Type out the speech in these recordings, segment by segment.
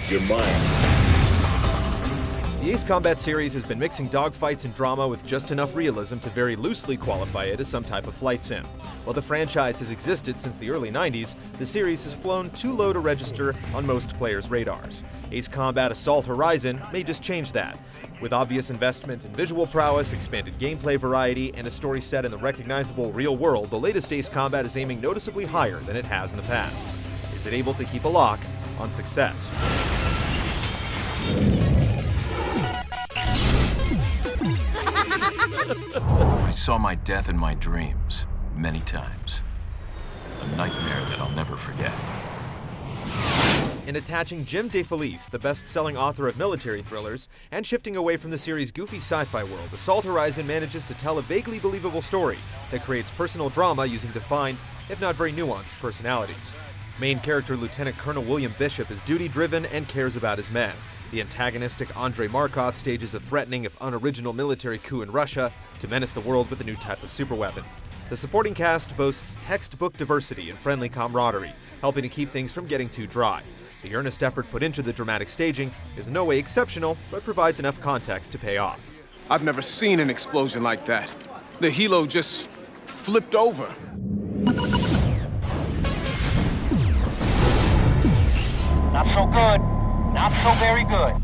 Your mind. The Ace Combat series has been mixing dogfights and drama with just enough realism to very loosely qualify it as some type of flight sim. While the franchise has existed since the early 90s, the series has flown too low to register on most players' radars. Ace Combat Assault Horizon may just change that. With obvious investment in visual prowess, expanded gameplay variety, and a story set in the recognizable real world, the latest Ace Combat is aiming noticeably higher than it has in the past. Is it able to keep a lock on success? I saw my death in my dreams, many times. A nightmare that I'll never forget. In attaching Jim DeFelice, the best-selling author of military thrillers, and shifting away from the series' goofy sci-fi world, Assault Horizon manages to tell a vaguely believable story that creates personal drama using defined, if not very nuanced, personalities. Main character Lieutenant Colonel William Bishop is duty-driven and cares about his men. The antagonistic Andrei Markov stages a threatening if unoriginal military coup in Russia to menace the world with a new type of superweapon. The supporting cast boasts textbook diversity and friendly camaraderie, helping to keep things from getting too dry. The earnest effort put into the dramatic staging is in no way exceptional, but provides enough context to pay off. I've never seen an explosion like that. The helo just flipped over. Not so good. Not so very good.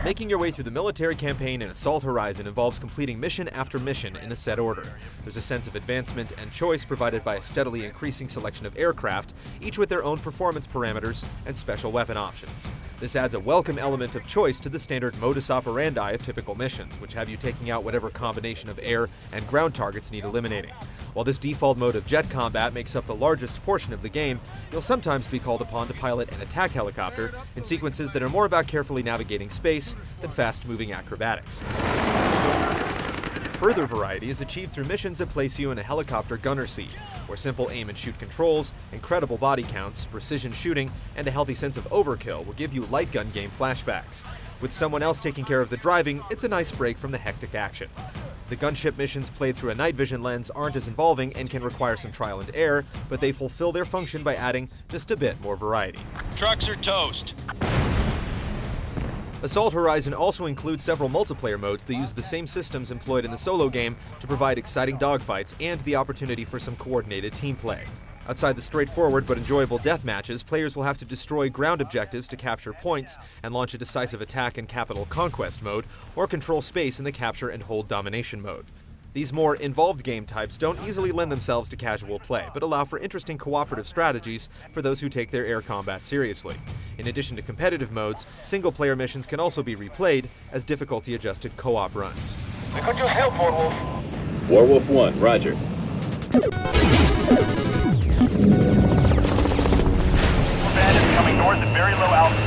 Making your way through the military campaign in Assault Horizon involves completing mission after mission in a set order. There's a sense of advancement and choice provided by a steadily increasing selection of aircraft, each with their own performance parameters and special weapon options. This adds a welcome element of choice to the standard modus operandi of typical missions, which have you taking out whatever combination of air and ground targets need eliminating. While this default mode of jet combat makes up the largest portion of the game, you'll sometimes be called upon to pilot an attack helicopter in sequences that are more about carefully navigating space than fast-moving acrobatics. Further variety is achieved through missions that place you in a helicopter gunner seat, where simple aim and shoot controls, incredible body counts, precision shooting, and a healthy sense of overkill will give you light gun game flashbacks. With someone else taking care of the driving, it's a nice break from the hectic action. The gunship missions played through a night vision lens aren't as involving and can require some trial and error, but they fulfill their function by adding just a bit more variety. Trucks are toast. Assault Horizon also includes several multiplayer modes that use the same systems employed in the solo game to provide exciting dogfights and the opportunity for some coordinated team play. Outside the straightforward but enjoyable death matches, players will have to destroy ground objectives to capture points and launch a decisive attack in capital Conquest mode, or control space in the capture and hold Domination mode. These more involved game types don't easily lend themselves to casual play, but allow for interesting cooperative strategies for those who take their air combat seriously. In addition to competitive modes, single-player missions can also be replayed as difficulty-adjusted co-op runs. We could use help, Warwolf. Warwolf 1, roger. Bandits coming north at very low altitude.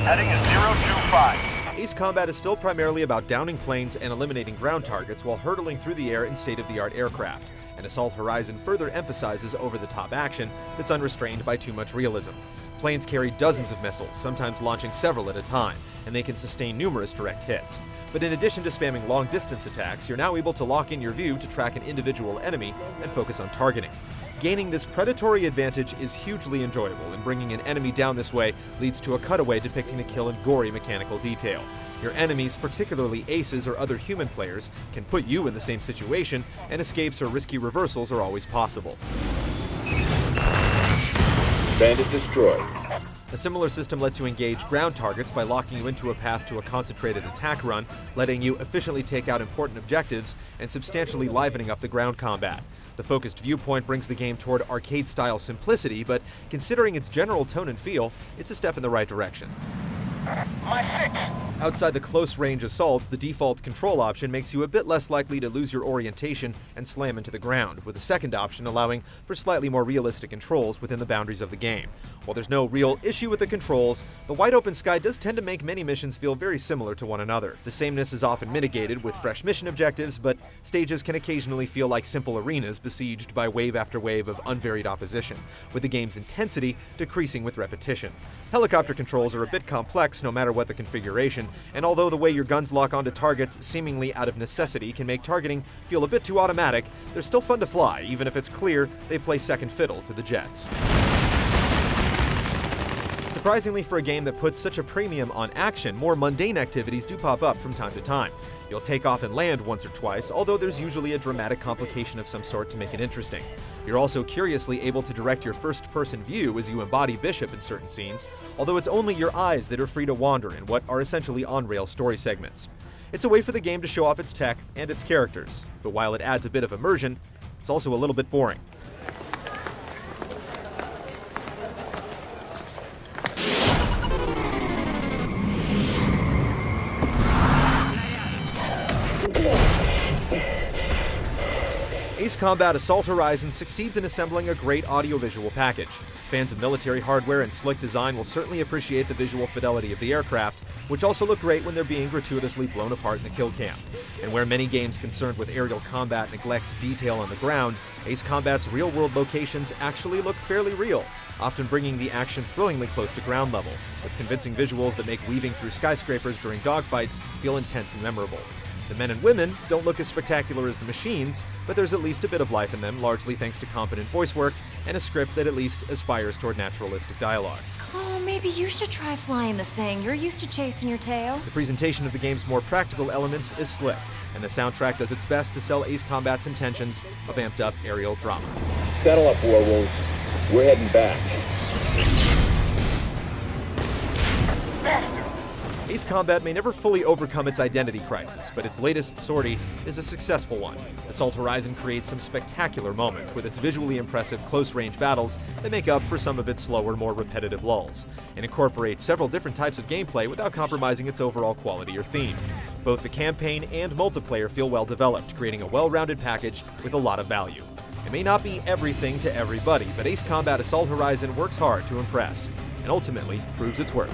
Heading is 025. Ace Combat is still primarily about downing planes and eliminating ground targets while hurtling through the air in state-of-the-art aircraft, and Assault Horizon further emphasizes over-the-top action that's unrestrained by too much realism. Planes carry dozens of missiles, sometimes launching several at a time, and they can sustain numerous direct hits. But in addition to spamming long-distance attacks, you're now able to lock in your view to track an individual enemy and focus on targeting. Gaining this predatory advantage is hugely enjoyable, and bringing an enemy down this way leads to a cutaway depicting the kill in gory mechanical detail. Your enemies, particularly aces or other human players, can put you in the same situation, and escapes or risky reversals are always possible. Bandit destroyed. A similar system lets you engage ground targets by locking you into a path to a concentrated attack run, letting you efficiently take out important objectives and substantially livening up the ground combat. The focused viewpoint brings the game toward arcade-style simplicity, but considering its general tone and feel, it's a step in the right direction. My six. Outside the close-range assaults, the default control option makes you a bit less likely to lose your orientation and slam into the ground, with the second option allowing for slightly more realistic controls within the boundaries of the game. While there's no real issue with the controls, the wide-open sky does tend to make many missions feel very similar to one another. The sameness is often mitigated with fresh mission objectives, but stages can occasionally feel like simple arenas besieged by wave after wave of unvaried opposition, with the game's intensity decreasing with repetition. Helicopter controls are a bit complex no matter what the configuration, and although the way your guns lock onto targets seemingly out of necessity can make targeting feel a bit too automatic, they're still fun to fly, even if it's clear they play second fiddle to the jets. Surprisingly, for a game that puts such a premium on action, more mundane activities do pop up from time to time. You'll take off and land once or twice, although there's usually a dramatic complication of some sort to make it interesting. You're also curiously able to direct your first-person view as you embody Bishop in certain scenes, although it's only your eyes that are free to wander in what are essentially on-rail story segments. It's a way for the game to show off its tech and its characters, but while it adds a bit of immersion, it's also a little bit boring. Ace Combat Assault Horizon succeeds in assembling a great audiovisual package. Fans of military hardware and slick design will certainly appreciate the visual fidelity of the aircraft, which also look great when they're being gratuitously blown apart in the kill cam. And where many games concerned with aerial combat neglect detail on the ground, Ace Combat's real-world locations actually look fairly real, often bringing the action thrillingly close to ground level, with convincing visuals that make weaving through skyscrapers during dogfights feel intense and memorable. The men and women don't look as spectacular as the machines, but there's at least a bit of life in them, largely thanks to competent voice work and a script that at least aspires toward naturalistic dialogue. Oh, maybe you should try flying the thing. You're used to chasing your tail. The presentation of the game's more practical elements is slick, and the soundtrack does its best to sell Ace Combat's intentions of amped-up aerial drama. Settle up, War Wolves. We're heading back. Ace Combat may never fully overcome its identity crisis, but its latest sortie is a successful one. Assault Horizon creates some spectacular moments with its visually impressive close-range battles that make up for some of its slower, more repetitive lulls, and incorporates several different types of gameplay without compromising its overall quality or theme. Both the campaign and multiplayer feel well developed, creating a well-rounded package with a lot of value. It may not be everything to everybody, but Ace Combat Assault Horizon works hard to impress, and ultimately proves its worth.